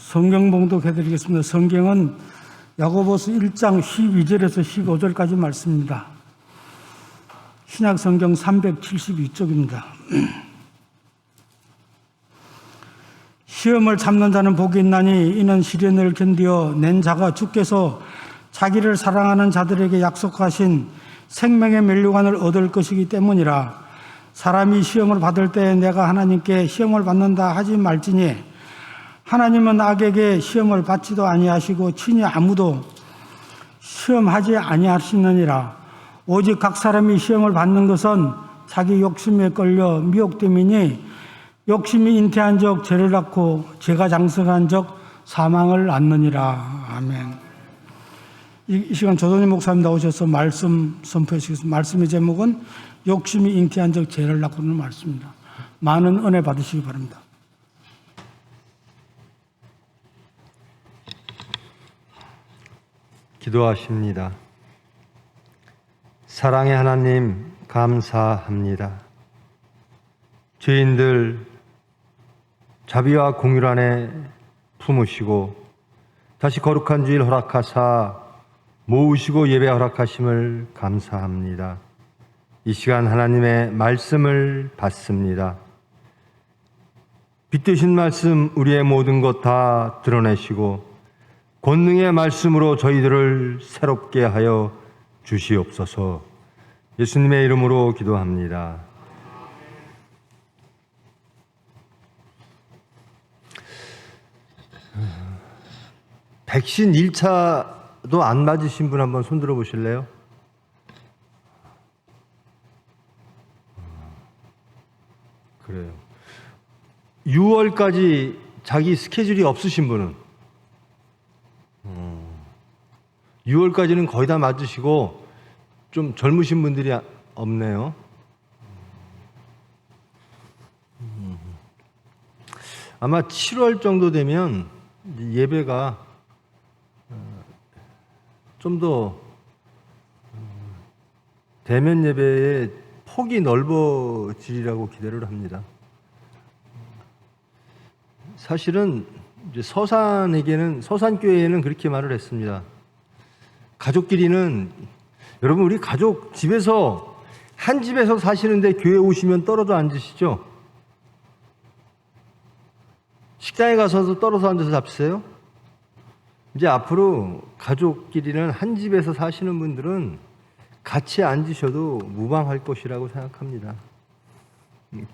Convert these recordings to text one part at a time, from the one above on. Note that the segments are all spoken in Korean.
성경 봉독해드리겠습니다. 성경은 야고보서 1장 12절에서 15절까지 말씀입니다. 신약 성경 372쪽입니다. 시험을 참는 자는 복이 있나니 이는 시련을 견디어 낸 자가 주께서 자기를 사랑하는 자들에게 약속하신 생명의 면류관을 얻을 것이기 때문이라. 사람이 시험을 받을 때 내가 하나님께 시험을 받는다 하지 말지니 하나님은 악에게 시험을 받지도 아니하시고 친히 아무도 시험하지 아니하시느니라. 오직 각 사람이 시험을 받는 것은 자기 욕심에 끌려 미혹됨이니 욕심이 잉태한 적 죄를 낳고 죄가 장성한 적 사망을 낳느니라. 아멘. 이 시간 조선희 목사님 나오셔서 말씀 선포해 주시겠습니다. 말씀의 제목은 욕심이 잉태한 적 죄를 낳고는 말씀입니다. 많은 은혜 받으시기 바랍니다. 기도하십니다. 사랑의 하나님, 감사합니다. 죄인들 자비와 공율 안에 품으시고 다시 거룩한 주일 허락하사 모으시고 예배 허락하심을 감사합니다. 이 시간 하나님의 말씀을 받습니다. 빛되신 말씀 우리의 모든 것 다 드러내시고 권능의 말씀으로 저희들을 새롭게 하여 주시옵소서. 예수님의 이름으로 기도합니다. 백신 1차도 안 맞으신 분 한번 손 들어 보실래요? 그래요. 6월까지 자기 스케줄이 없으신 분은 6월까지는 거의 다 맞으시고 좀 젊으신 분들이 없네요. 아마 7월 정도 되면 예배가 좀 더 대면 예배의 폭이 넓어지리라고 기대를 합니다. 사실은 이제 서산교회에는 그렇게 말을 했습니다. 가족끼리는, 여러분 우리 가족 집에서 한 집에서 사시는데 교회 오시면 떨어져 앉으시죠? 식당에 가서도 떨어져 앉아서 잡수세요? 이제 앞으로 가족끼리는 한 집에서 사시는 분들은 같이 앉으셔도 무방할 것이라고 생각합니다.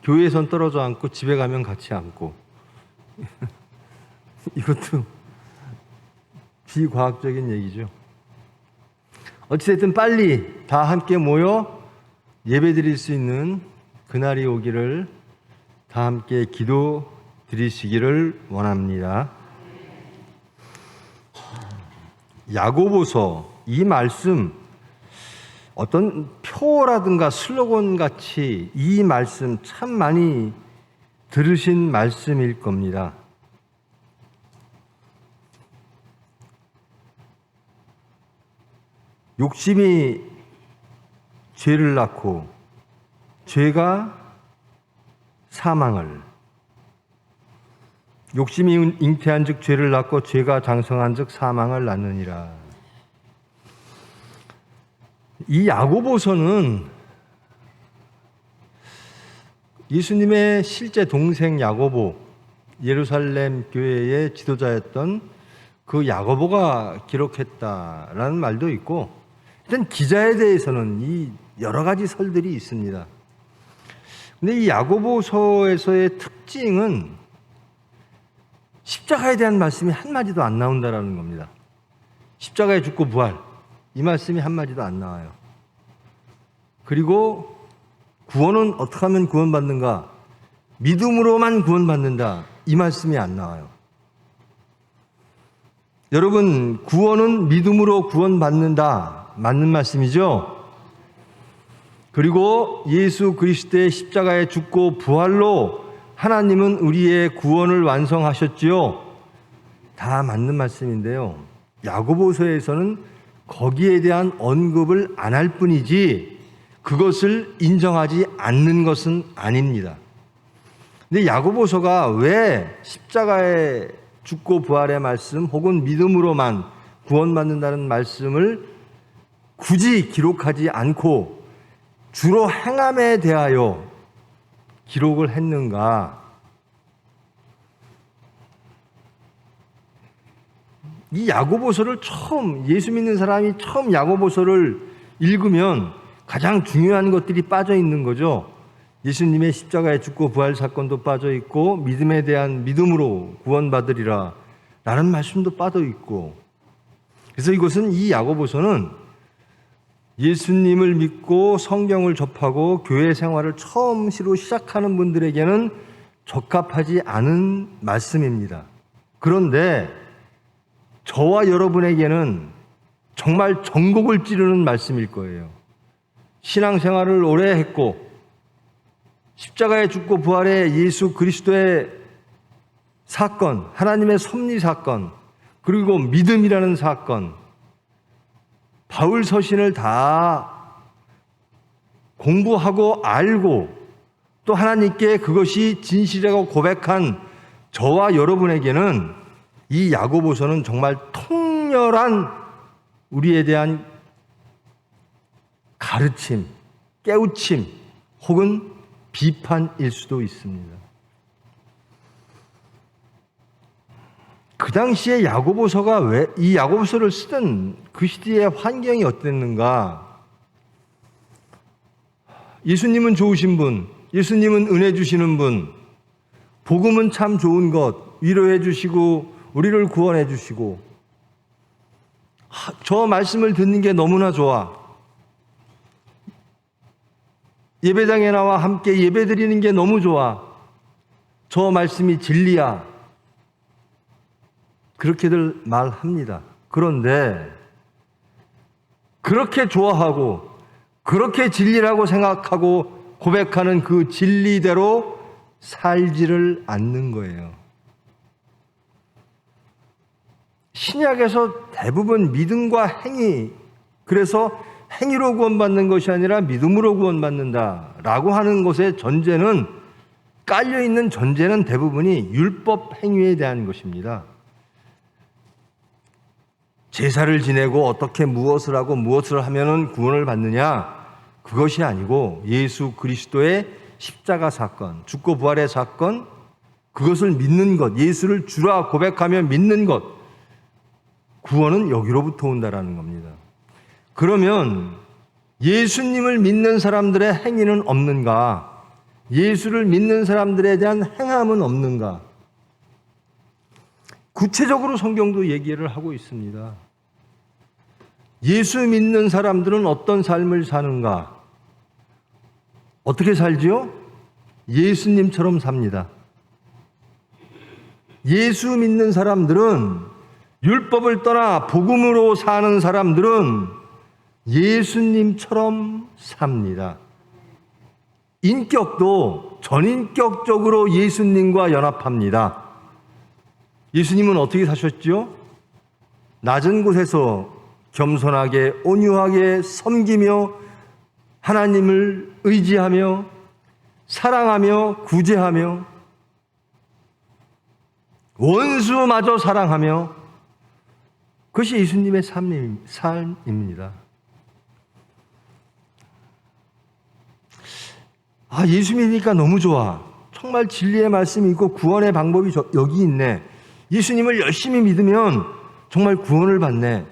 교회에선 떨어져 앉고 집에 가면 같이 앉고 이것도 비과학적인 얘기죠. 어찌됐든 빨리 다 함께 모여 예배 드릴 수 있는 그날이 오기를 다 함께 기도 드리시기를 원합니다. 야고보서 이 말씀, 어떤 표어라든가 슬로건 같이 이 말씀 참 많이 들으신 말씀일 겁니다. 욕심이 죄를 낳고 죄가 사망을, 욕심이 잉태한 즉 죄를 낳고 죄가 장성한 즉 사망을 낳느니라. 이 야고보서는 예수님의 실제 동생 야고보, 예루살렘 교회의 지도자였던 그 야고보가 기록했다라는 말도 있고, 일단 기자에 대해서는 이 여러 가지 설들이 있습니다. 근데 이 야고보서에서의 특징은 십자가에 대한 말씀이 한마디도 안 나온다라는 겁니다. 십자가에 죽고 부활, 이 말씀이 한마디도 안 나와요. 그리고 구원은 어떻게 하면 구원받는가? 믿음으로만 구원받는다, 이 말씀이 안 나와요. 여러분, 구원은 믿음으로 구원받는다, 맞는 말씀이죠? 그리고 예수 그리스도의 십자가에 죽고 부활로 하나님은 우리의 구원을 완성하셨지요. 다 맞는 말씀인데요. 야고보서에서는 거기에 대한 언급을 안 할 뿐이지 그것을 인정하지 않는 것은 아닙니다. 근데 야고보서가 왜 십자가에 죽고 부활의 말씀 혹은 믿음으로만 구원받는다는 말씀을 굳이 기록하지 않고 주로 행함에 대하여 기록을 했는가? 이 야고보서를 예수 믿는 사람이 처음 야고보서를 읽으면 가장 중요한 것들이 빠져 있는 거죠. 예수님의 십자가에 죽고 부활 사건도 빠져 있고 믿음에 대한 믿음으로 구원받으리라 라는 말씀도 빠져 있고, 그래서 이것은 이 야고보서는 예수님을 믿고 성경을 접하고 교회 생활을 처음으로 시작하는 분들에게는 적합하지 않은 말씀입니다. 그런데 저와 여러분에게는 정말 전곡을 찌르는 말씀일 거예요. 신앙생활을 오래 했고 십자가에 죽고 부활의 예수 그리스도의 사건, 하나님의 섭리 사건, 그리고 믿음이라는 사건, 바울 서신을 다 공부하고 알고 또 하나님께 그것이 진실이라고 고백한 저와 여러분에게는 이 야고보서는 정말 통렬한 우리에 대한 가르침, 깨우침 혹은 비판일 수도 있습니다. 그 당시에 야고보서가 왜 이 야고보서를 쓰던 그 시대의 환경이 어땠는가? 예수님은 좋으신 분, 예수님은 은혜 주시는 분, 복음은 참 좋은 것, 위로해 주시고 우리를 구원해 주시고, 저 말씀을 듣는 게 너무나 좋아. 예배당에 나와 함께 예배 드리는 게 너무 좋아. 저 말씀이 진리야. 그렇게들 말합니다. 그런데 그렇게 좋아하고 그렇게 진리라고 생각하고 고백하는 그 진리대로 살지를 않는 거예요. 신약에서 대부분 믿음과 행위, 그래서 행위로 구원받는 것이 아니라 믿음으로 구원받는다라고 하는 것의 전제는, 깔려있는 전제는 대부분이 율법 행위에 대한 것입니다. 제사를 지내고 어떻게 무엇을 하고 무엇을 하면은 구원을 받느냐, 그것이 아니고 예수 그리스도의 십자가 사건, 죽고 부활의 사건, 그것을 믿는 것, 예수를 주라 고백하며 믿는 것, 구원은 여기로부터 온다라는 겁니다. 그러면 예수님을 믿는 사람들의 행위는 없는가? 예수를 믿는 사람들에 대한 행함은 없는가? 구체적으로 성경도 얘기를 하고 있습니다. 예수 믿는 사람들은 어떤 삶을 사는가? 어떻게 살지요? 예수님처럼 삽니다. 예수 믿는 사람들은, 율법을 떠나 복음으로 사는 사람들은 예수님처럼 삽니다. 인격도 전인격적으로 예수님과 연합합니다. 예수님은 어떻게 사셨죠? 낮은 곳에서 겸손하게 온유하게 섬기며 하나님을 의지하며 사랑하며 구제하며 원수마저 사랑하며, 그것이 예수님의 삶입니다. 예수 믿으니까 너무 좋아. 정말 진리의 말씀이 있고 구원의 방법이 여기 있네. 예수님을 열심히 믿으면 정말 구원을 받네.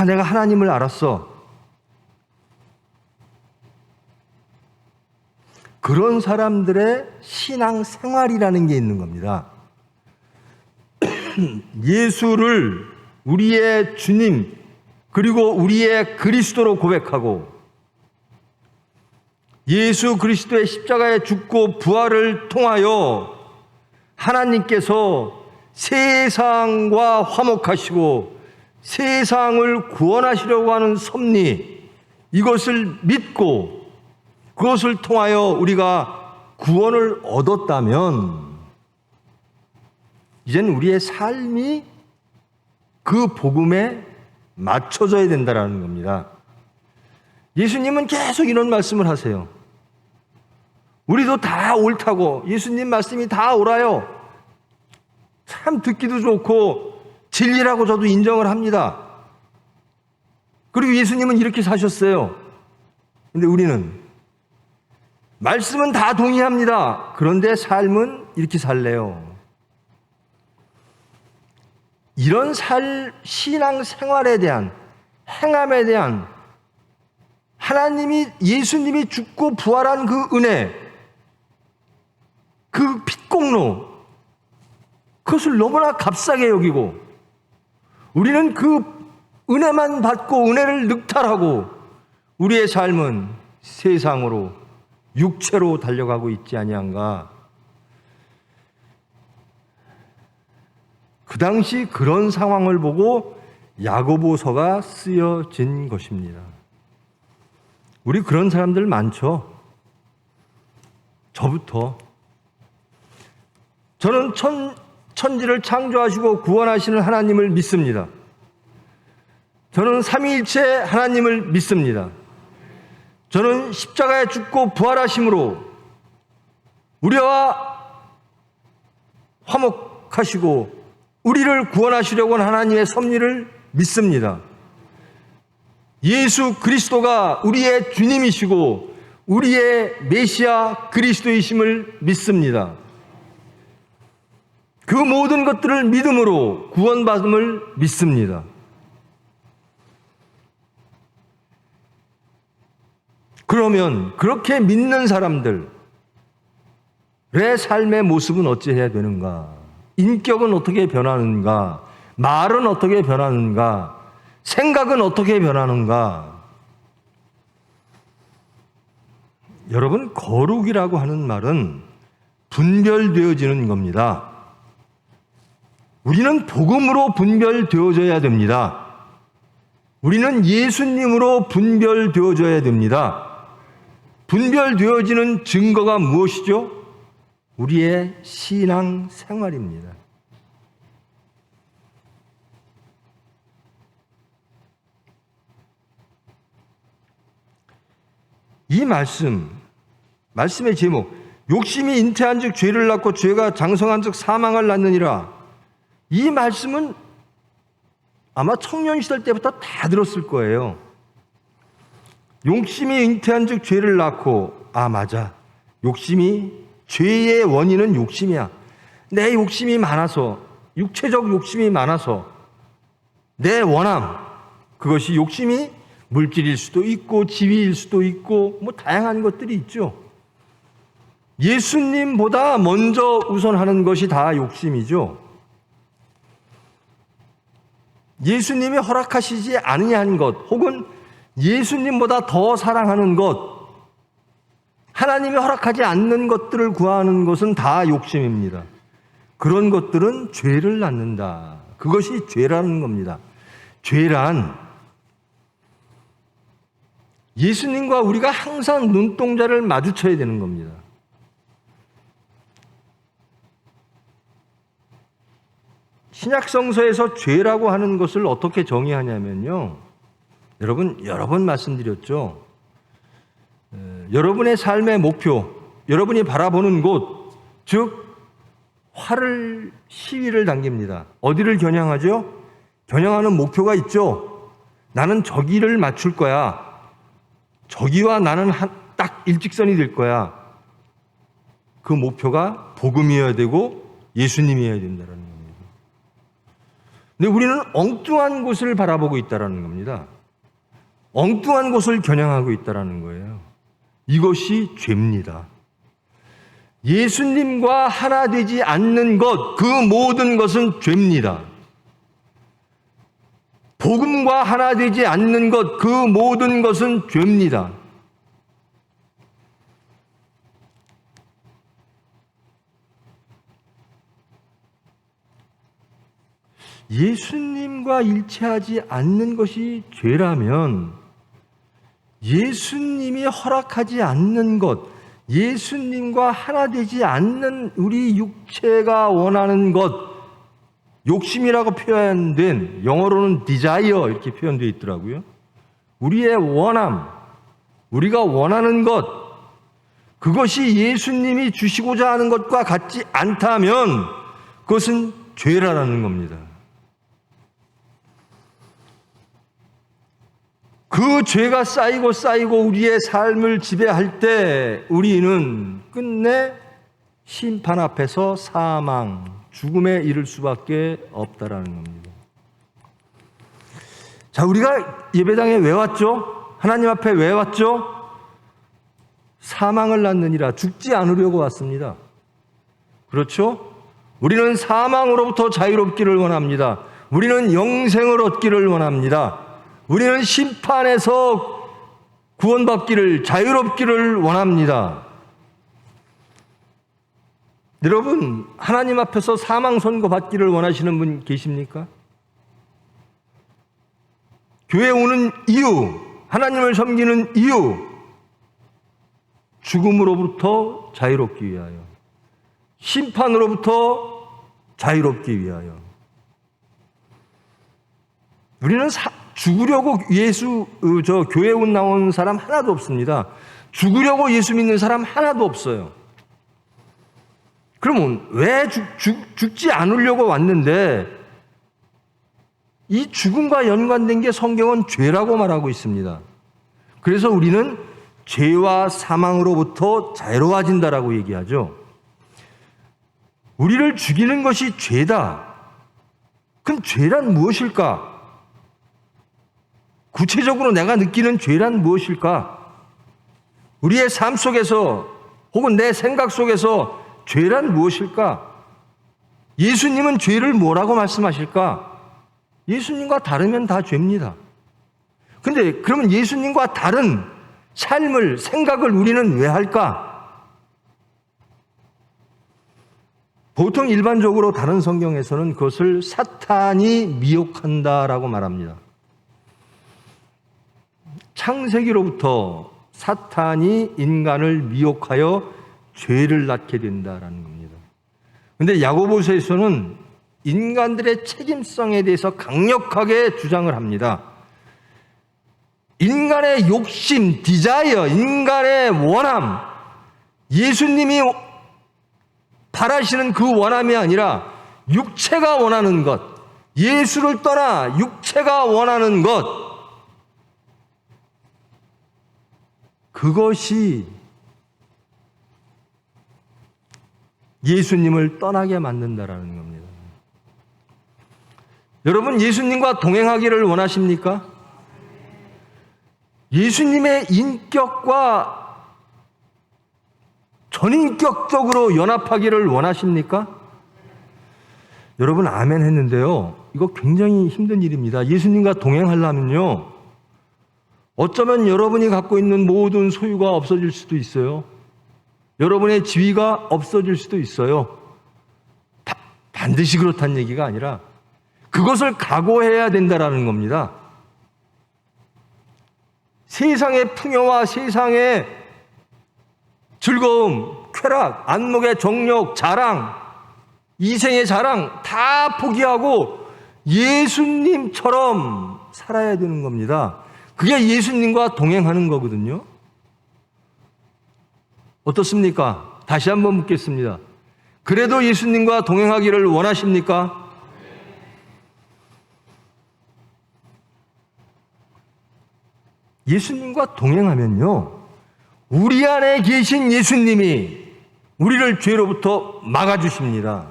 내가 하나님을 알았어. 그런 사람들의 신앙 생활이라는 게 있는 겁니다. 예수를 우리의 주님 그리고 우리의 그리스도로 고백하고 예수 그리스도의 십자가에 죽고 부활을 통하여 하나님께서 세상과 화목하시고 세상을 구원하시려고 하는 섭리, 이것을 믿고 그것을 통하여 우리가 구원을 얻었다면 이제는 우리의 삶이 그 복음에 맞춰져야 된다는 겁니다. 예수님은 계속 이런 말씀을 하세요. 우리도 다 옳다고, 예수님 말씀이 다 옳아요. 참 듣기도 좋고 진리라고 저도 인정을 합니다. 그리고 예수님은 이렇게 사셨어요. 근데 우리는 말씀은 다 동의합니다. 그런데 삶은 이렇게 살래요. 이런 신앙 생활에 대한, 행함에 대한 예수님이 죽고 부활한 그 은혜, 그 핏공로, 그것을 너무나 값싸게 여기고 우리는 그 은혜만 받고 은혜를 늑탈하고 우리의 삶은 세상으로 육체로 달려가고 있지 아니한가. 그 당시 그런 상황을 보고 야고보서가 쓰여진 것입니다. 우리 그런 사람들 많죠. 저부터. 저는 천지를 창조하시고 구원하시는 하나님을 믿습니다. 저는 삼위일체 하나님을 믿습니다. 저는 십자가에 죽고 부활하심으로 우리와 화목하시고 우리를 구원하시려고 하는 하나님의 섭리를 믿습니다. 예수 그리스도가 우리의 주님이시고 우리의 메시아 그리스도이심을 믿습니다. 그 모든 것들을 믿음으로 구원받음을 믿습니다. 그러면 그렇게 믿는 사람들의 삶의 모습은 어찌해야 되는가? 인격은 어떻게 변하는가? 말은 어떻게 변하는가? 생각은 어떻게 변하는가? 여러분, 거룩이라고 하는 말은 분별되어지는 겁니다. 우리는 복음으로 분별되어져야 됩니다. 우리는 예수님으로 분별되어져야 됩니다. 분별되어지는 증거가 무엇이죠? 우리의 신앙 생활입니다. 이 말씀의 제목, 욕심이 잉태한 즉 죄를 낳고 죄가 장성한 즉 사망을 낳느니라. 이 말씀은 아마 청년 시절 때부터 다 들었을 거예요. 욕심이 잉태한 즉 죄를 낳고, 맞아. 죄의 원인은 욕심이야. 내 욕심이 많아서, 육체적 욕심이 많아서, 내 원함, 그것이 욕심이 물질일 수도 있고, 지위일 수도 있고, 다양한 것들이 있죠. 예수님보다 먼저 우선하는 것이 다 욕심이죠. 예수님이 허락하시지 아니한 것, 혹은 예수님보다 더 사랑하는 것, 하나님이 허락하지 않는 것들을 구하는 것은 다 욕심입니다. 그런 것들은 죄를 낳는다. 그것이 죄라는 겁니다. 죄란 예수님과 우리가 항상 눈동자를 마주쳐야 되는 겁니다. 신약성서에서 죄라고 하는 것을 어떻게 정의하냐면요. 여러분, 여러 번 말씀드렸죠. 여러분의 삶의 목표, 여러분이 바라보는 곳, 즉 시위를 당깁니다. 어디를 겨냥하죠? 겨냥하는 목표가 있죠. 나는 저기를 맞출 거야. 저기와 나는 딱 일직선이 될 거야. 그 목표가 복음이어야 되고 예수님이어야 된다는 겁니다. 근데 우리는 엉뚱한 곳을 바라보고 있다는 겁니다. 엉뚱한 곳을 겨냥하고 있다는 거예요. 이것이 죄입니다. 예수님과 하나 되지 않는 것, 그 모든 것은 죄입니다. 복음과 하나 되지 않는 것, 그 모든 것은 죄입니다. 예수님과 일치하지 않는 것이 죄라면 예수님이 허락하지 않는 것, 예수님과 하나 되지 않는 우리 육체가 원하는 것, 욕심이라고 표현된, 영어로는 desire 이렇게 표현되어 있더라고요. 우리의 원함, 우리가 원하는 것, 그것이 예수님이 주시고자 하는 것과 같지 않다면 그것은 죄라는 겁니다. 그 죄가 쌓이고 우리의 삶을 지배할 때 우리는 끝내 심판 앞에서 사망, 죽음에 이를 수밖에 없다라는 겁니다. 자, 우리가 예배당에 왜 왔죠? 하나님 앞에 왜 왔죠? 사망을 낳느니라, 죽지 않으려고 왔습니다. 그렇죠? 우리는 사망으로부터 자유롭기를 원합니다. 우리는 영생을 얻기를 원합니다. 우리는 심판에서 구원받기를, 자유롭기를 원합니다. 여러분, 하나님 앞에서 사망 선고 받기를 원하시는 분 계십니까? 교회 오는 이유, 하나님을 섬기는 이유, 죽음으로부터 자유롭기 위하여, 심판으로부터 자유롭기 위하여. 우리는 죽으려고 교회 나온 사람 하나도 없습니다. 죽으려고 예수 믿는 사람 하나도 없어요. 그러면 왜 죽지 않으려고 왔는데, 이 죽음과 연관된 게 성경은 죄라고 말하고 있습니다. 그래서 우리는 죄와 사망으로부터 자유로워진다라고 얘기하죠. 우리를 죽이는 것이 죄다. 그럼 죄란 무엇일까? 구체적으로 내가 느끼는 죄란 무엇일까? 우리의 삶 속에서 혹은 내 생각 속에서 죄란 무엇일까? 예수님은 죄를 뭐라고 말씀하실까? 예수님과 다르면 다 죄입니다. 근데 그러면 예수님과 다른 삶을, 생각을 우리는 왜 할까? 보통 일반적으로 다른 성경에서는 그것을 사탄이 미혹한다라고 말합니다. 창세기로부터 사탄이 인간을 미혹하여 죄를 낳게 된다라는 겁니다. 그런데 야고보서에서는 인간들의 책임성에 대해서 강력하게 주장을 합니다. 인간의 욕심, 디자이어, 인간의 원함, 예수님이 바라시는 그 원함이 아니라 육체가 원하는 것, 예수를 떠나 육체가 원하는 것, 그것이 예수님을 떠나게 만든다라는 겁니다. 여러분, 예수님과 동행하기를 원하십니까? 예수님의 인격과 전인격적으로 연합하기를 원하십니까? 여러분, 아멘 했는데요. 이거 굉장히 힘든 일입니다. 예수님과 동행하려면요, 어쩌면 여러분이 갖고 있는 모든 소유가 없어질 수도 있어요. 여러분의 지위가 없어질 수도 있어요. 반드시 그렇다는 얘기가 아니라 그것을 각오해야 된다라는 겁니다. 세상의 풍요와 세상의 즐거움, 쾌락, 안목의 정욕, 자랑, 이생의 자랑 다 포기하고 예수님처럼 살아야 되는 겁니다. 그게 예수님과 동행하는 거거든요. 어떻습니까? 다시 한번 묻겠습니다. 그래도 예수님과 동행하기를 원하십니까? 예수님과 동행하면요, 우리 안에 계신 예수님이 우리를 죄로부터 막아주십니다.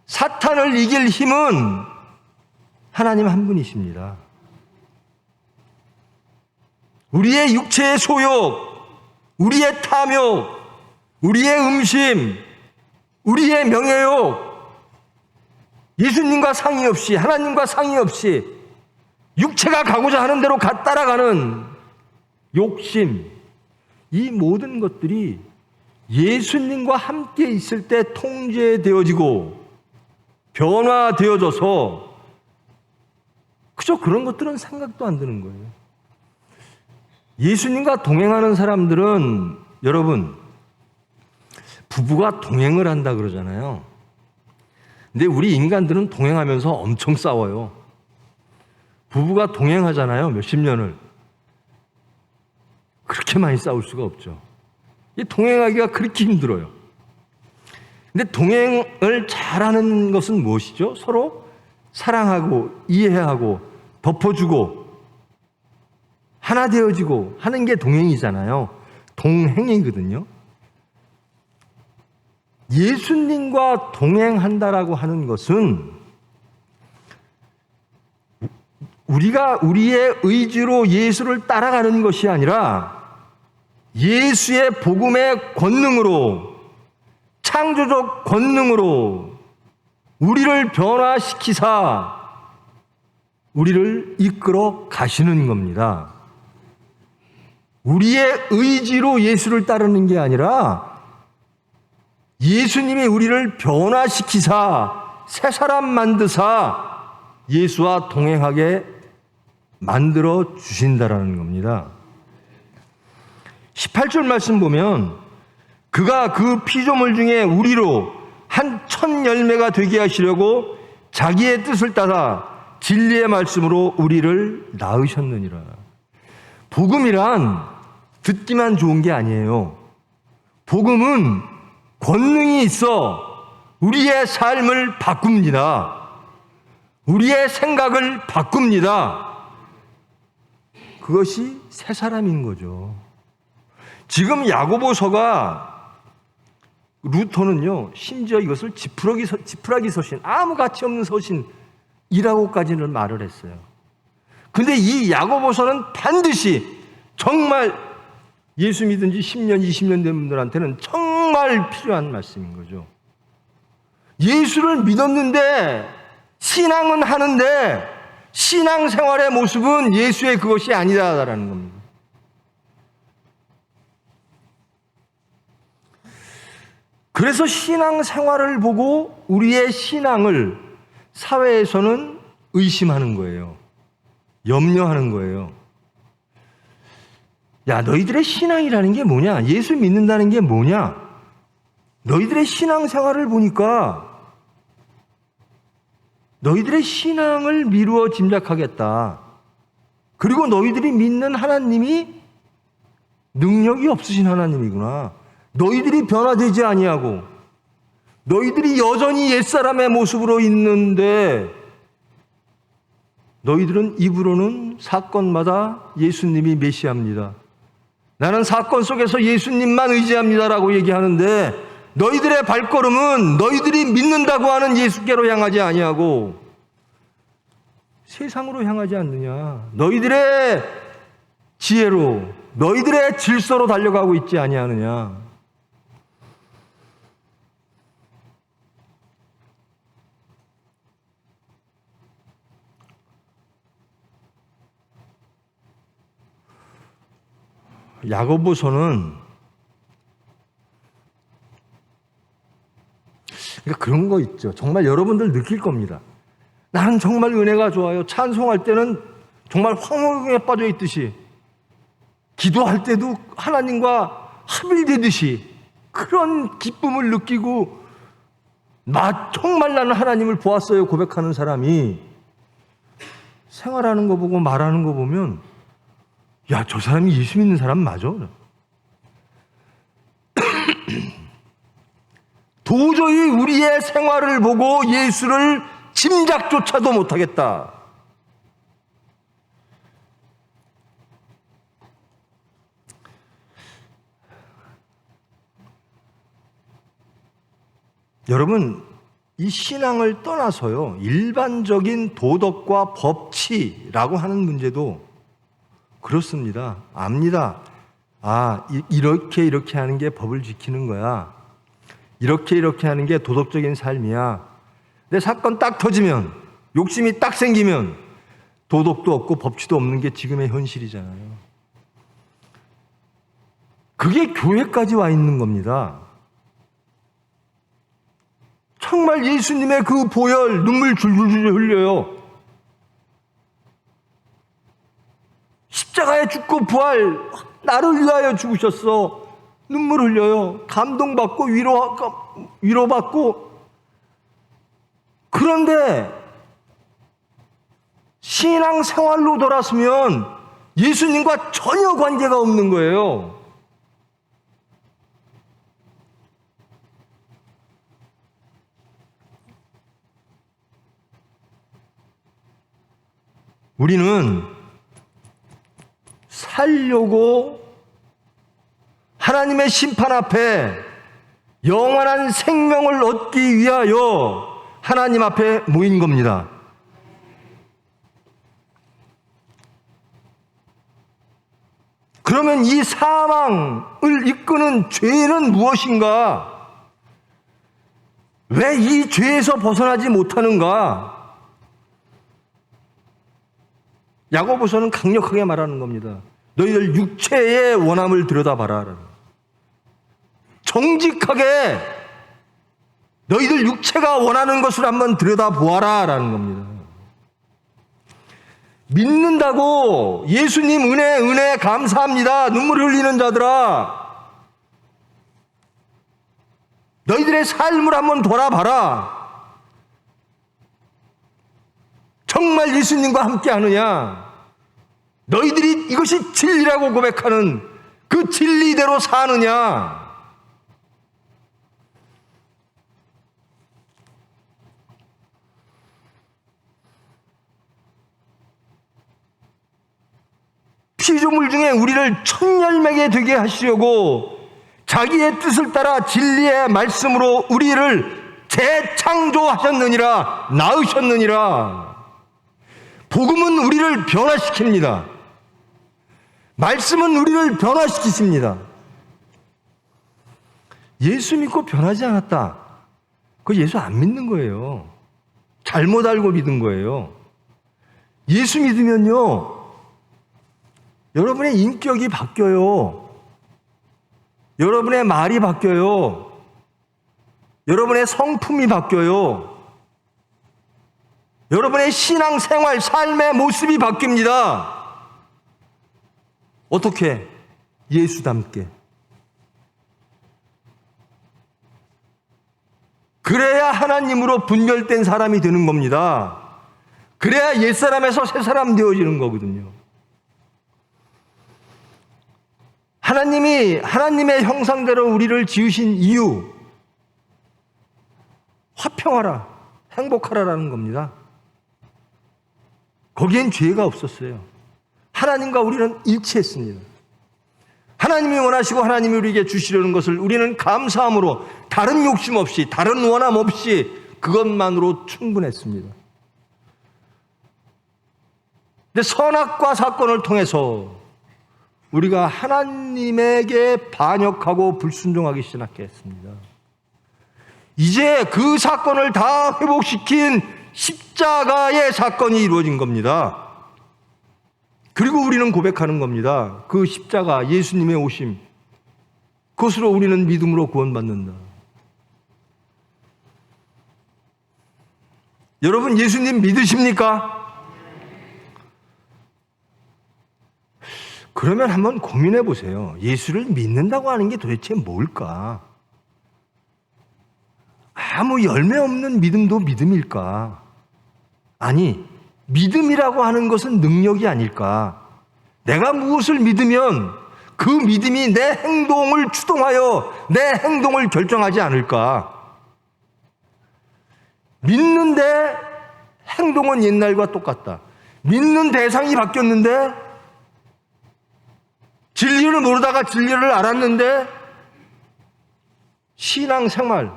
사탄을 이길 힘은 하나님 한 분이십니다. 우리의 육체의 소욕, 우리의 탐욕, 우리의 음심, 우리의 명예욕, 예수님과 상의 없이, 하나님과 상의 없이 육체가 가고자 하는 대로 따라가는 욕심, 이 모든 것들이 예수님과 함께 있을 때 통제되어지고 변화되어져서 그저 그런 것들은 생각도 안 드는 거예요. 예수님과 동행하는 사람들은, 여러분, 부부가 동행을 한다 그러잖아요. 근데 우리 인간들은 동행하면서 엄청 싸워요. 부부가 동행하잖아요, 몇십 년을. 그렇게 많이 싸울 수가 없죠. 이 동행하기가 그렇게 힘들어요. 근데 동행을 잘하는 것은 무엇이죠? 서로 사랑하고 이해하고 덮어주고 하나 되어지고 하는 게 동행이잖아요. 동행이거든요. 예수님과 동행한다라고 하는 것은 우리가 우리의 의지로 예수를 따라가는 것이 아니라 예수의 복음의 권능으로, 창조적 권능으로 우리를 변화시키사 우리를 이끌어 가시는 겁니다. 우리의 의지로 예수를 따르는 게 아니라 예수님이 우리를 변화시키사 새 사람 만드사 예수와 동행하게 만들어 주신다라는 겁니다. 18절 말씀 보면 그가 그 피조물 중에 우리로 한 천 열매가 되게 하시려고 자기의 뜻을 따라 진리의 말씀으로 우리를 낳으셨느니라. 복음이란 듣기만 좋은 게 아니에요. 복음은 권능이 있어 우리의 삶을 바꿉니다. 우리의 생각을 바꿉니다. 그것이 새 사람인 거죠. 지금 야고보서가 루터는요, 심지어 이것을 지푸라기 서신, 아무 가치 없는 서신이라고까지는 말을 했어요. 근데 이 야고보서는 반드시 정말 예수 믿은 지 10년, 20년 된 분들한테는 정말 필요한 말씀인 거죠. 예수를 믿었는데, 신앙은 하는데, 신앙생활의 모습은 예수의 그것이 아니다라는 겁니다. 그래서 신앙생활을 보고 우리의 신앙을 사회에서는 의심하는 거예요. 염려하는 거예요. 야, 너희들의 신앙이라는 게 뭐냐? 예수 믿는다는 게 뭐냐? 너희들의 신앙생활을 보니까 너희들의 신앙을 미루어 짐작하겠다. 그리고 너희들이 믿는 하나님이 능력이 없으신 하나님이구나. 너희들이 변화되지 아니하고 너희들이 여전히 옛사람의 모습으로 있는데 너희들은 입으로는 사건마다 예수님이 메시아입니다. 나는 사건 속에서 예수님만 의지합니다라고 얘기하는데 너희들의 발걸음은 너희들이 믿는다고 하는 예수께로 향하지 아니하고 세상으로 향하지 않느냐. 너희들의 지혜로 너희들의 질서로 달려가고 있지 아니하느냐. 야고보서는 그러니까 그런 거 있죠. 정말 여러분들 느낄 겁니다. 나는 정말 은혜가 좋아요. 찬송할 때는 정말 황홀에 빠져 있듯이 기도할 때도 하나님과 합일되듯이 그런 기쁨을 느끼고 정말 나는 하나님을 보았어요 고백하는 사람이 생활하는 거 보고 말하는 거 보면 야, 저 사람이 예수 믿는 사람 맞아? 도저히 우리의 생활을 보고 예수를 짐작조차도 못하겠다. 여러분, 이 신앙을 떠나서요, 일반적인 도덕과 법치라고 하는 문제도 그렇습니다. 압니다. 아, 이렇게 하는 게 법을 지키는 거야. 이렇게 하는 게 도덕적인 삶이야. 근데 사건 딱 터지면, 욕심이 딱 생기면 도덕도 없고 법치도 없는 게 지금의 현실이잖아요. 그게 교회까지 와 있는 겁니다. 정말 예수님의 그 보혈, 눈물 줄줄줄 흘려요. 십자가에 죽고 부활, 나를 위하여 죽으셨어. 눈물 흘려요. 감동받고 위로받고. 그런데 신앙생활로 돌아서면 예수님과 전혀 관계가 없는 거예요. 우리는 살려고 하나님의 심판 앞에 영원한 생명을 얻기 위하여 하나님 앞에 모인 겁니다. 그러면 이 사망을 이끄는 죄는 무엇인가? 왜 이 죄에서 벗어나지 못하는가? 야고보서는 강력하게 말하는 겁니다. 너희들 육체의 원함을 들여다봐라. 정직하게 너희들 육체가 원하는 것을 한번 들여다보아라 라는 겁니다. 믿는다고 예수님 은혜 감사합니다. 눈물 흘리는 자들아, 너희들의 삶을 한번 돌아봐라. 정말 예수님과 함께 하느냐? 너희들이 이것이 진리라고 고백하는 그 진리대로 사느냐? 피조물 중에 우리를 천열매게 되게 하시려고 자기의 뜻을 따라 진리의 말씀으로 우리를 재창조하셨느니라, 낳으셨느니라. 복음은 우리를 변화시킵니다. 말씀은 우리를 변화시키십니다. 예수 믿고 변하지 않았다, 그거 예수 안 믿는 거예요. 잘못 알고 믿은 거예요. 예수 믿으면요, 여러분의 인격이 바뀌어요. 여러분의 말이 바뀌어요. 여러분의 성품이 바뀌어요. 여러분의 신앙생활, 삶의 모습이 바뀝니다. 어떻게? 예수닮게. 그래야 하나님으로 분별된 사람이 되는 겁니다. 그래야 옛사람에서 새사람 되어지는 거거든요. 하나님이 하나님의 형상대로 우리를 지으신 이유, 화평하라, 행복하라라는 겁니다. 거기엔 죄가 없었어요. 하나님과 우리는 일치했습니다. 하나님이 원하시고 하나님이 우리에게 주시려는 것을 우리는 감사함으로 다른 욕심 없이, 다른 원함 없이 그것만으로 충분했습니다. 근데 선악과 사건을 통해서 우리가 하나님에게 반역하고 불순종하기 시작했습니다. 이제 그 사건을 다 회복시킨 십자가의 사건이 이루어진 겁니다. 그리고 우리는 고백하는 겁니다. 그 십자가, 예수님의 오심, 그것으로 우리는 믿음으로 구원받는다. 여러분, 예수님 믿으십니까? 그러면 한번 고민해 보세요. 예수를 믿는다고 하는 게 도대체 뭘까? 아무 열매 없는 믿음도 믿음일까? 아니, 믿음이라고 하는 것은 능력이 아닐까? 내가 무엇을 믿으면 그 믿음이 내 행동을 추동하여 내 행동을 결정하지 않을까? 믿는데 행동은 옛날과 똑같다. 믿는 대상이 바뀌었는데, 진리를 모르다가 진리를 알았는데, 신앙생활,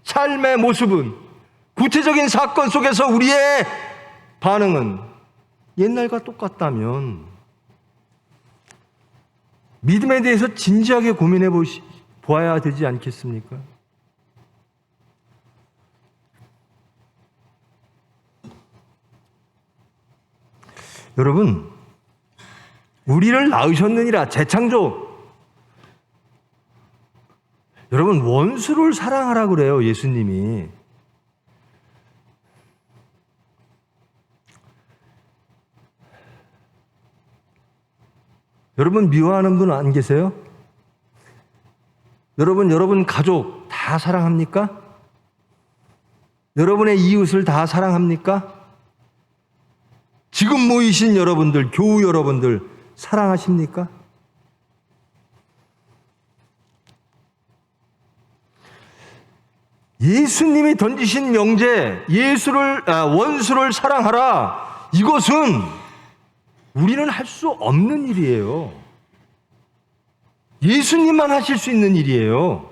삶의 모습은, 구체적인 사건 속에서 우리의 반응은 옛날과 똑같다면 믿음에 대해서 진지하게 고민해 보아야 되지 않겠습니까? 여러분, 우리를 낳으셨느니라, 재창조. 여러분, 원수를 사랑하라 그래요, 예수님이. 여러분, 미워하는 분 안 계세요? 여러분 가족 다 사랑합니까? 여러분의 이웃을 다 사랑합니까? 지금 모이신 여러분들, 교우 여러분들 사랑하십니까? 예수님이 던지신 명제, 원수를 사랑하라, 이것은 우리는 할 수 없는 일이에요. 예수님만 하실 수 있는 일이에요.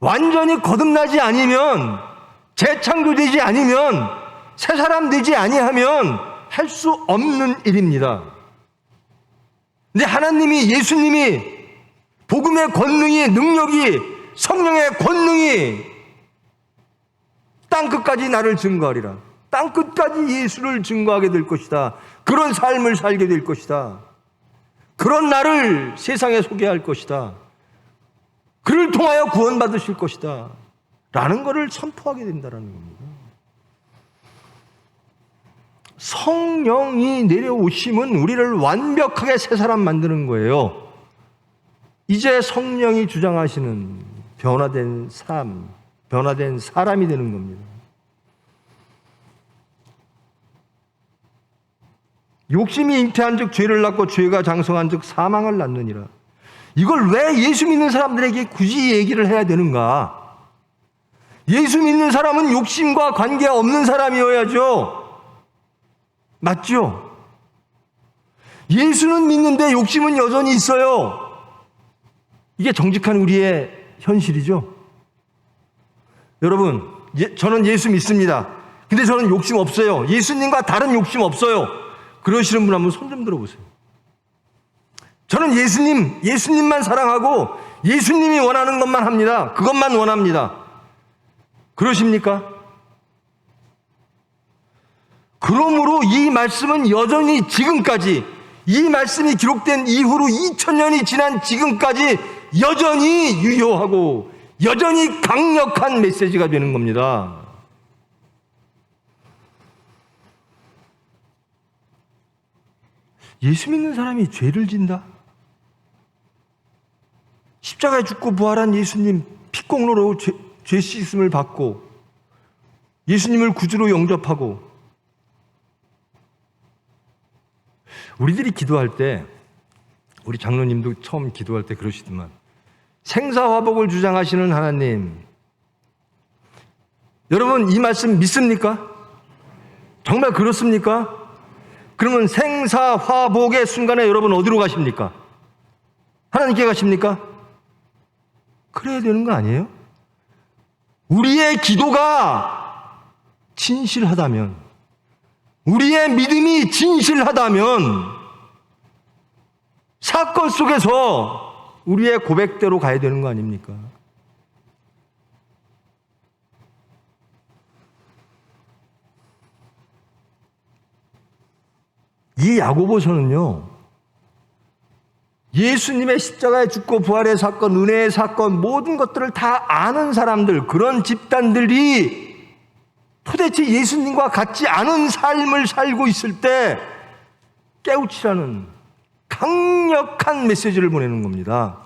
완전히 거듭나지 않으면, 재창조되지 않으면, 새 사람 되지 아니하면 할 수 없는 일입니다. 근데 하나님이, 예수님이 복음의 권능이, 능력이, 성령의 권능이 땅끝까지 나를 증거하리라. 땅끝까지 예수를 증거하게 될 것이다. 그런 삶을 살게 될 것이다. 그런 나를 세상에 소개할 것이다. 그를 통하여 구원받으실 것이다. 라는 것을 선포하게 된다는 겁니다. 성령이 내려오심은 우리를 완벽하게 새 사람 만드는 거예요. 이제 성령이 주장하시는 변화된 삶, 변화된 사람이 되는 겁니다. 욕심이 잉태한 즉 죄를 낳고 죄가 장성한 즉 사망을 낳느니라. 이걸 왜 예수 믿는 사람들에게 굳이 얘기를 해야 되는가? 예수 믿는 사람은 욕심과 관계없는 사람이어야죠. 맞죠? 예수는 믿는데 욕심은 여전히 있어요. 이게 정직한 우리의 현실이죠. 여러분, 저는 예수 믿습니다. 근데 저는 욕심 없어요. 예수님과 다른 욕심 없어요. 그러시는 분 한번 손 좀 들어보세요. 저는 예수님만 사랑하고 예수님이 원하는 것만 합니다. 그것만 원합니다. 그러십니까? 그러므로 이 말씀은 여전히 지금까지, 이 말씀이 기록된 이후로 2000년이 지난 지금까지 여전히 유효하고 여전히 강력한 메시지가 되는 겁니다. 예수 믿는 사람이 죄를 진다? 십자가에 죽고 부활한 예수님 피공로로 죄 씻음을 받고 예수님을 구주로 영접하고, 우리들이 기도할 때, 우리 장로님도 처음 기도할 때 그러시더만, 생사화복을 주장하시는 하나님, 여러분 이 말씀 믿습니까? 정말 그렇습니까? 그러면 생사화복의 순간에 여러분 어디로 가십니까? 하나님께 가십니까? 그래야 되는 거 아니에요? 우리의 기도가 진실하다면, 우리의 믿음이 진실하다면 사건 속에서 우리의 고백대로 가야 되는 거 아닙니까? 이 야고보서는요, 예수님의 십자가에 죽고 부활의 사건, 은혜의 사건, 모든 것들을 다 아는 사람들, 그런 집단들이 도대체 예수님과 같지 않은 삶을 살고 있을 때 깨우치라는 강력한 메시지를 보내는 겁니다.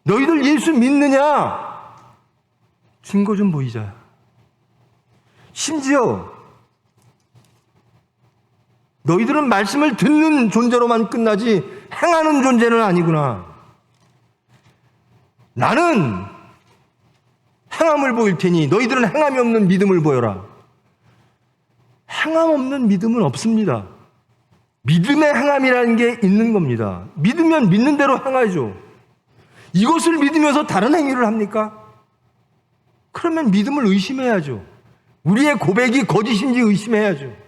너희들 예수 믿느냐? 증거 좀 보이자. 심지어 너희들은 말씀을 듣는 존재로만 끝나지 행하는 존재는 아니구나. 나는 행함을 보일 테니 너희들은 행함이 없는 믿음을 보여라. 행함 없는 믿음은 없습니다. 믿음의 행함이라는 게 있는 겁니다. 믿으면 믿는 대로 행하죠. 이것을 믿으면서 다른 행위를 합니까? 그러면 믿음을 의심해야죠. 우리의 고백이 거짓인지 의심해야죠.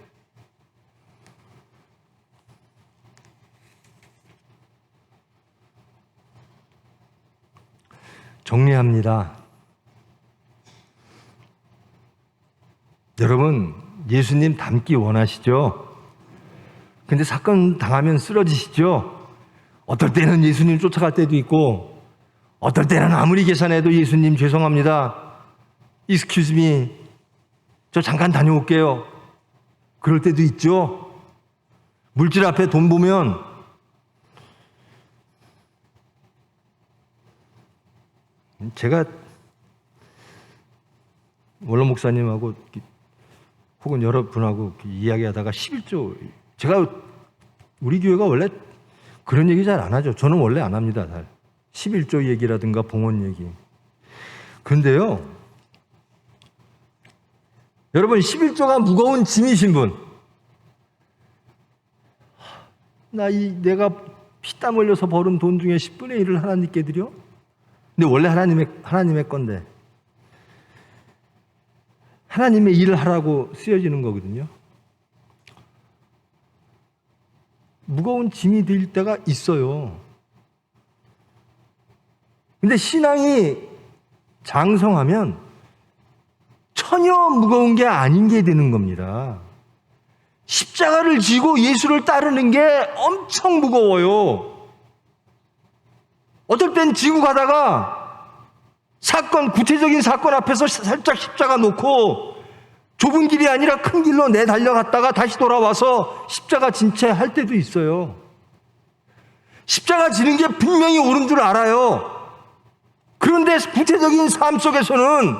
정리합니다. 여러분, 예수님 닮기 원하시죠? 근데 사건 당하면 쓰러지시죠? 어떨 때는 예수님 쫓아갈 때도 있고, 어떨 때는 아무리 계산해도 예수님 죄송합니다. Excuse me. 저 잠깐 다녀올게요. 그럴 때도 있죠? 물질 앞에 돈 보면 제가 원로 목사님하고 혹은 여러분하고 이야기하다가 11조, 제가 우리 교회가 원래 그런 얘기 잘 안 하죠. 저는 원래 안 합니다. 잘 11조 얘기라든가 봉헌 얘기. 그런데요, 여러분 11조가 무거운 짐이신 분, 내가 피땀 흘려서 벌은 돈 중에 10분의 1을 하나님께 드려? 근데 원래 하나님의 건데 하나님의 일을 하라고 쓰여지는 거거든요. 무거운 짐이 될 때가 있어요. 근데 신앙이 장성하면 전혀 무거운 게 아닌 게 되는 겁니다. 십자가를 지고 예수를 따르는 게 엄청 무거워요. 어떨 땐 지고 가다가 구체적인 사건 앞에서 살짝 십자가 놓고 좁은 길이 아니라 큰 길로 내달려갔다가 다시 돌아와서 십자가 진 채 할 때도 있어요. 십자가 지는 게 분명히 옳은 줄 알아요. 그런데 구체적인 삶 속에서는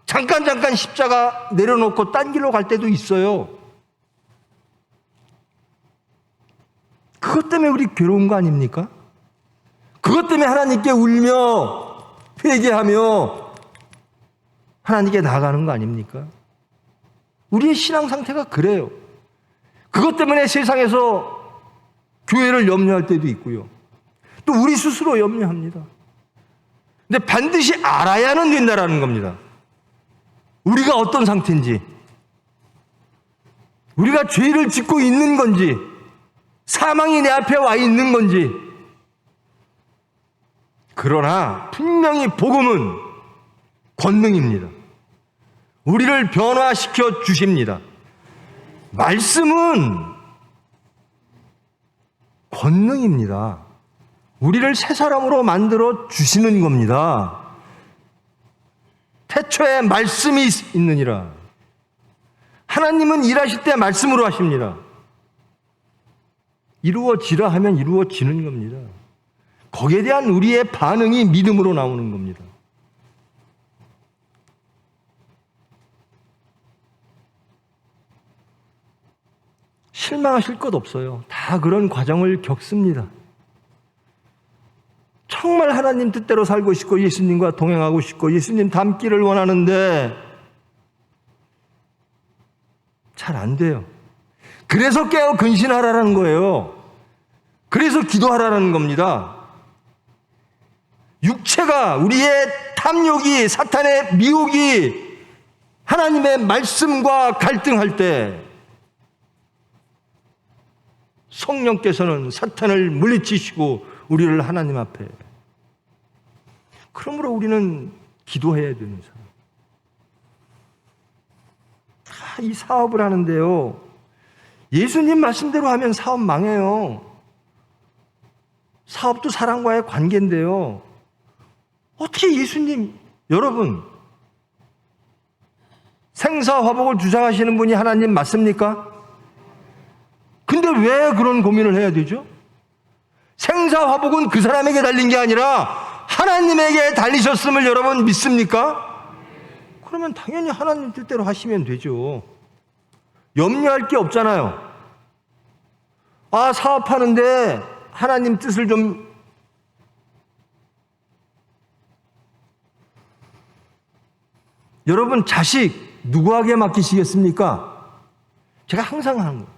잠깐 십자가 내려놓고 딴 길로 갈 때도 있어요. 그것 때문에 우리 괴로운 거 아닙니까? 그것 때문에 하나님께 울며 회개하며 하나님께 나아가는 거 아닙니까? 우리의 신앙 상태가 그래요. 그것 때문에 세상에서 교회를 염려할 때도 있고요. 또 우리 스스로 염려합니다. 근데 반드시 알아야는 된다라는 겁니다. 우리가 어떤 상태인지, 우리가 죄를 짓고 있는 건지, 사망이 내 앞에 와 있는 건지. 그러나 분명히 복음은 권능입니다. 우리를 변화시켜 주십니다. 말씀은 권능입니다. 우리를 새 사람으로 만들어 주시는 겁니다. 태초에 말씀이 있느니라. 하나님은 일하실 때 말씀으로 하십니다. 이루어지라 하면 이루어지는 겁니다. 거기에 대한 우리의 반응이 믿음으로 나오는 겁니다. 실망하실 것 없어요. 다 그런 과정을 겪습니다. 정말 하나님 뜻대로 살고 싶고 예수님과 동행하고 싶고 예수님 닮기를 원하는데 잘 안 돼요. 그래서 깨어 근신하라는 거예요. 그래서 기도하라는 겁니다. 육체가, 우리의 탐욕이, 사탄의 미혹이 하나님의 말씀과 갈등할 때 성령께서는 사탄을 물리치시고 우리를 하나님 앞에, 그러므로 우리는 기도해야 되는 사람. 이 사업을 하는데요, 예수님 말씀대로 하면 사업 망해요. 사업도 사람과의 관계인데요, 어떻게 여러분, 생사화복을 주장하시는 분이 하나님 맞습니까? 근데 왜 그런 고민을 해야 되죠? 생사화복은 그 사람에게 달린 게 아니라 하나님에게 달리셨음을 여러분 믿습니까? 그러면 당연히 하나님 뜻대로 하시면 되죠. 염려할 게 없잖아요. 사업하는데 하나님 뜻을 좀, 여러분 자식 누구에게 맡기시겠습니까? 제가 항상 하는 거예요.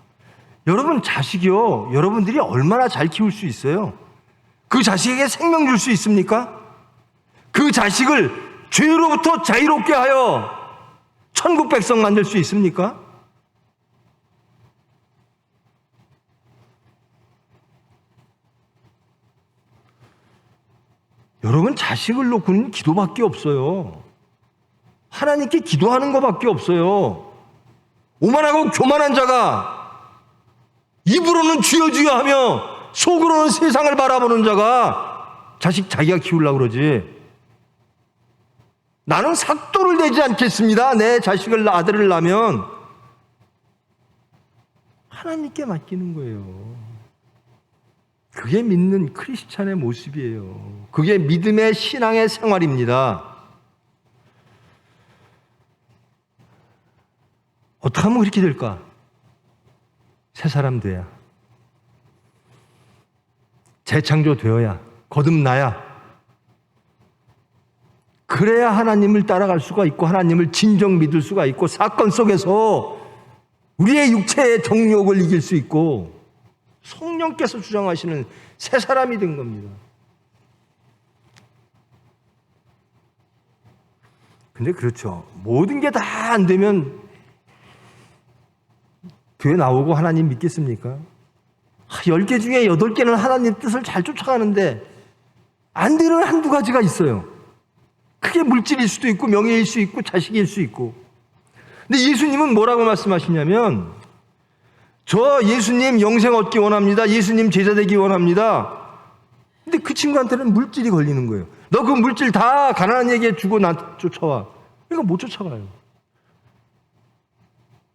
여러분 자식이요, 여러분들이 얼마나 잘 키울 수 있어요? 그 자식에게 생명 줄 수 있습니까? 그 자식을 죄로부터 자유롭게 하여 천국 백성 만들 수 있습니까? 여러분 자식을 놓고는 기도밖에 없어요. 하나님께 기도하는 것밖에 없어요. 오만하고 교만한 자가 입으로는 주여 주여 하며 속으로는 세상을 바라보는 자가 자식 자기가 키우려고 그러지. 나는 삭도를 내지 않겠습니다. 내 자식을, 아들을 낳으면. 하나님께 맡기는 거예요. 그게 믿는 크리스찬의 모습이에요. 그게 믿음의 신앙의 생활입니다. 어떻게 하면 그렇게 될까? 새 사람 돼야, 재창조 되어야, 거듭나야, 그 그래야 하나님을 따라갈 수가 있고 하나님을 진정 믿을 수가 있고 사건 속에서 우리의 육체의 정욕을 이길 수 있고 성령께서 주장하시는 새 사람이 된 겁니다. 근데 그렇죠. 모든 게 다 안 되면 교회 나오고 하나님 믿겠습니까? 10개 중에 8개는 하나님 뜻을 잘 쫓아가는데 안 되는 한두 가지가 있어요. 그게 물질일 수도 있고 명예일 수 있고 자식일 수 있고. 근데 예수님은 뭐라고 말씀하시냐면 저 예수님 영생 얻기 원합니다. 예수님 제자 되기 원합니다. 근데 그 친구한테는 물질이 걸리는 거예요. 너 그 물질 다 가난한 얘기에 주고 나 쫓아와. 그러니까 못 쫓아가요.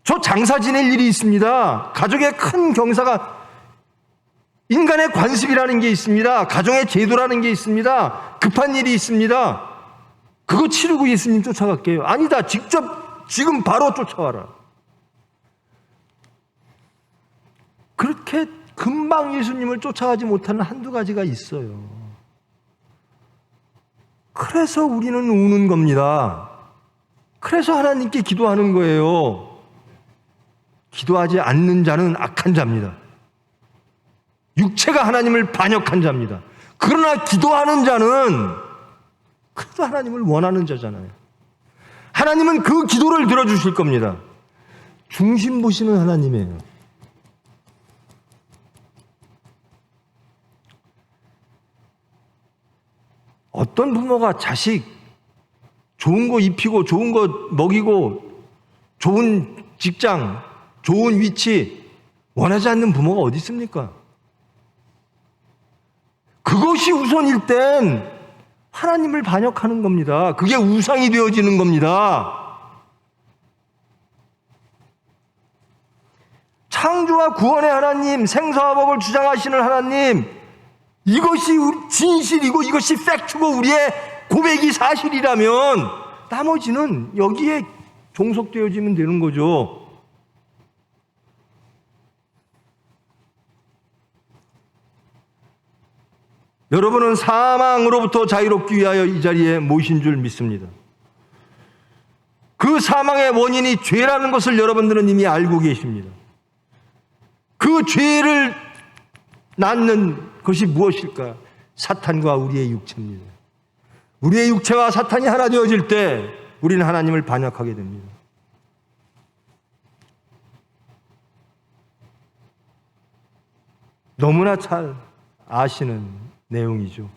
저 장사 지낼 일이 있습니다. 가족의 큰 경사가 인간의 관습이라는 게 있습니다. 가정의 제도라는 게 있습니다. 급한 일이 있습니다. 그거 치르고 예수님 쫓아갈게요. 아니다. 직접 지금 바로 쫓아와라. 그렇게 금방 예수님을 쫓아가지 못하는 한두 가지가 있어요. 그래서 우리는 우는 겁니다. 그래서 하나님께 기도하는 거예요. 기도하지 않는 자는 악한 자입니다. 육체가 하나님을 반역한 자입니다. 그러나 기도하는 자는 그래도 하나님을 원하는 자잖아요. 하나님은 그 기도를 들어주실 겁니다. 중심 보시는 하나님이에요. 어떤 부모가 자식 좋은 거 입히고 좋은 거 먹이고 좋은 직장, 좋은 위치 원하지 않는 부모가 어디 있습니까? 그것이 우선일 땐 하나님을 반역하는 겁니다. 그게 우상이 되어지는 겁니다. 창조와 구원의 하나님, 생사와 복을 주장하시는 하나님, 이것이 진실이고 이것이 팩트고 우리의 고백이 사실이라면 나머지는 여기에 종속되어지면 되는 거죠. 여러분은 사망으로부터 자유롭기 위하여 이 자리에 모신 줄 믿습니다. 그 사망의 원인이 죄라는 것을 여러분들은 이미 알고 계십니다. 그 죄를 낳는 것이 무엇일까? 사탄과 우리의 육체입니다. 우리의 육체와 사탄이 하나 되어질 때 우리는 하나님을 반역하게 됩니다. 너무나 잘 아시는 내용이죠.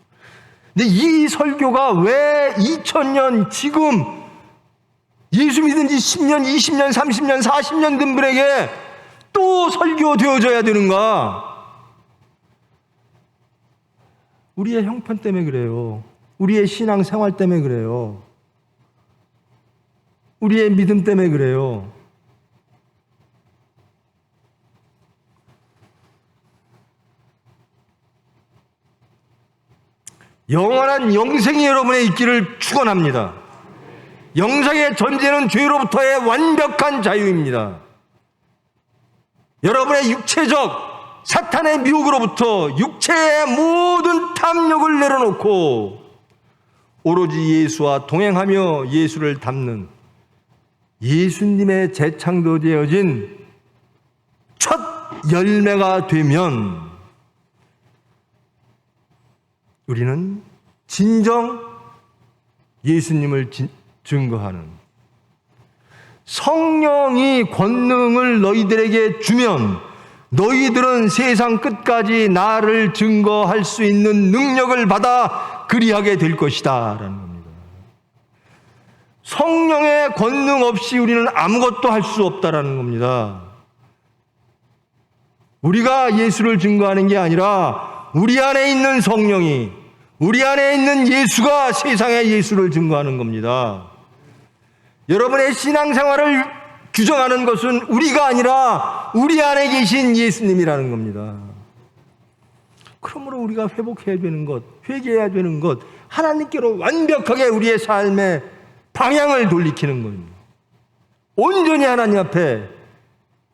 근데 이 설교가 왜 2000년 지금 예수 믿은 지 10년, 20년, 30년, 40년 된 분에게 또 설교되어져야 되는가? 우리의 형편 때문에 그래요. 우리의 신앙 생활 때문에 그래요. 우리의 믿음 때문에 그래요. 영원한 영생이 여러분의 있기를 축원합니다. 영생의 전제는 죄로부터의 완벽한 자유입니다. 여러분의 육체적 사탄의 미혹으로부터 육체의 모든 탐욕을 내려놓고 오로지 예수와 동행하며 예수를 닮는 예수님의 재창조되어진 첫 열매가 되면 우리는 진정 예수님을 증거하는 성령이 권능을 너희들에게 주면 너희들은 세상 끝까지 나를 증거할 수 있는 능력을 받아 그리하게 될 것이다 라는 겁니다. 성령의 권능 없이 우리는 아무것도 할 수 없다라는 겁니다. 우리가 예수를 증거하는 게 아니라 우리 안에 있는 성령이, 우리 안에 있는 예수가 세상에 예수를 증거하는 겁니다. 여러분의 신앙생활을 규정하는 것은 우리가 아니라 우리 안에 계신 예수님이라는 겁니다. 그러므로 우리가 회복해야 되는 것, 회개해야 되는 것, 하나님께로 완벽하게 우리의 삶의 방향을 돌이키는 겁니다. 온전히 하나님 앞에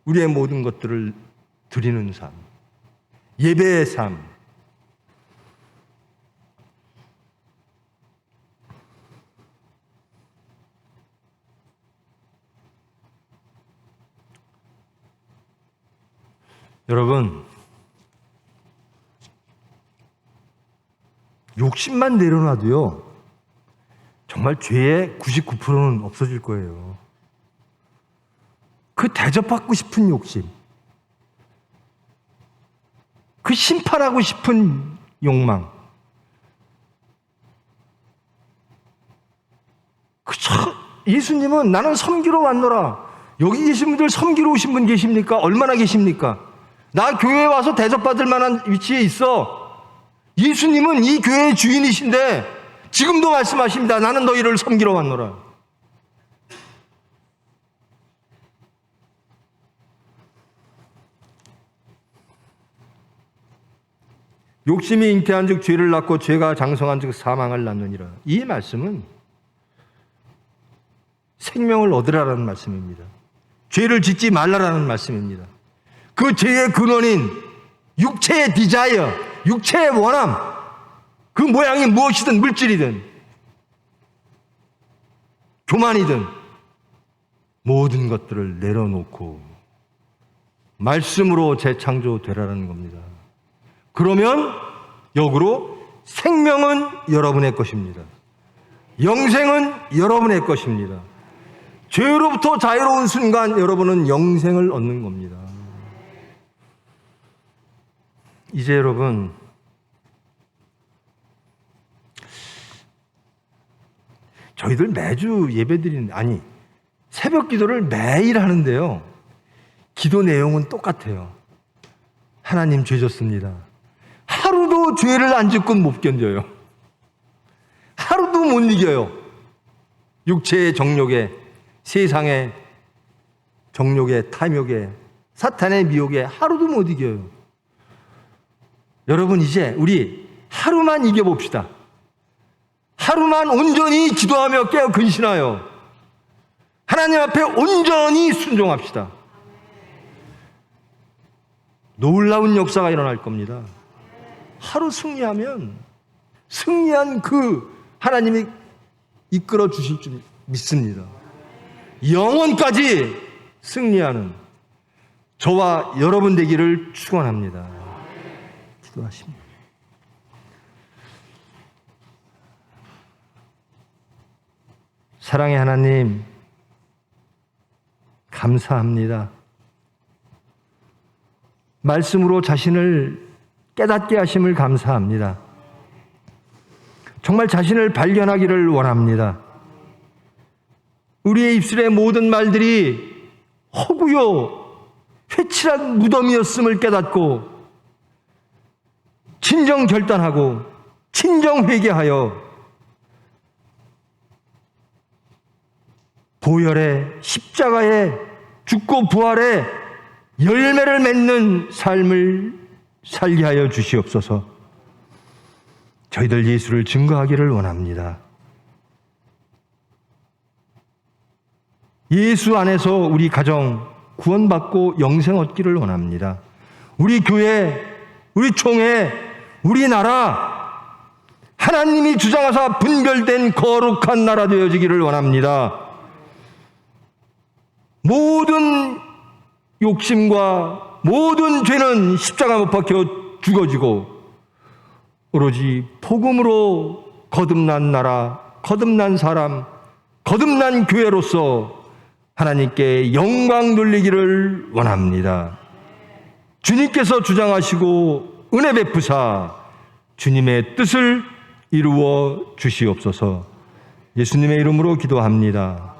우리의 모든 것들을 드리는 삶, 예배의 삶. 여러분, 욕심만 내려놔도요, 정말 죄의 99%는 없어질 거예요. 그 대접받고 싶은 욕심, 그 심판하고 싶은 욕망, 예수님은 나는 섬기러 왔노라. 여기 계신 분들 섬기러 오신 분 계십니까? 얼마나 계십니까? 나 교회에 와서 대접받을 만한 위치에 있어. 예수님은 이 교회의 주인이신데 지금도 말씀하십니다. 나는 너희를 섬기러 왔노라. 욕심이 잉태한 즉 죄를 낳고 죄가 장성한 즉 사망을 낳느니라. 이 말씀은 생명을 얻으라라는 말씀입니다. 죄를 짓지 말라라는 말씀입니다. 그 죄의 근원인 육체의 디자이어, 육체의 원함, 그 모양이 무엇이든 물질이든 교만이든 모든 것들을 내려놓고 말씀으로 재창조되라는 겁니다. 그러면 역으로 생명은 여러분의 것입니다. 영생은 여러분의 것입니다. 죄로부터 자유로운 순간 여러분은 영생을 얻는 겁니다. 이제 여러분, 저희들 매주 예배드리는, 아니 새벽 기도를 매일 하는데요, 기도 내용은 똑같아요. 하나님 죄 졌습니다. 하루도 죄를 안 짓고 못 견뎌요. 하루도 못 이겨요. 육체의 정욕에, 세상의 정욕에, 탐욕에, 사탄의 미혹에 하루도 못 이겨요. 여러분, 이제 우리 하루만 이겨봅시다. 하루만 온전히 기도하며 깨어 근신하여 하나님 앞에 온전히 순종합시다. 놀라운 역사가 일어날 겁니다. 하루 승리하면 승리한 그 하나님이 이끌어 주실 줄 믿습니다. 영원까지 승리하는 저와 여러분 되기를 축원합니다. 기도하십니다. 사랑의 하나님, 감사합니다. 말씀으로 자신을 깨닫게 하심을 감사합니다. 정말 자신을 발견하기를 원합니다. 우리의 입술의 모든 말들이 허구요 회칠한 무덤이었음을 깨닫고 진정 결단하고 진정 회개하여 보혈의 십자가에 죽고 부활의 열매를 맺는 삶을 살게 하여 주시옵소서. 저희들 예수를 증거하기를 원합니다. 예수 안에서 우리 가정 구원받고 영생 얻기를 원합니다. 우리 교회, 우리 총회, 우리 나라 하나님이 주장하사 분별된 거룩한 나라 되어지기를 원합니다. 모든 욕심과 모든 죄는 십자가 못 박혀 죽어지고 오로지 복음으로 거듭난 나라, 거듭난 사람, 거듭난 교회로서 하나님께 영광 돌리기를 원합니다. 주님께서 주장하시고 은혜 베푸사 주님의 뜻을 이루어 주시옵소서. 예수님의 이름으로 기도합니다.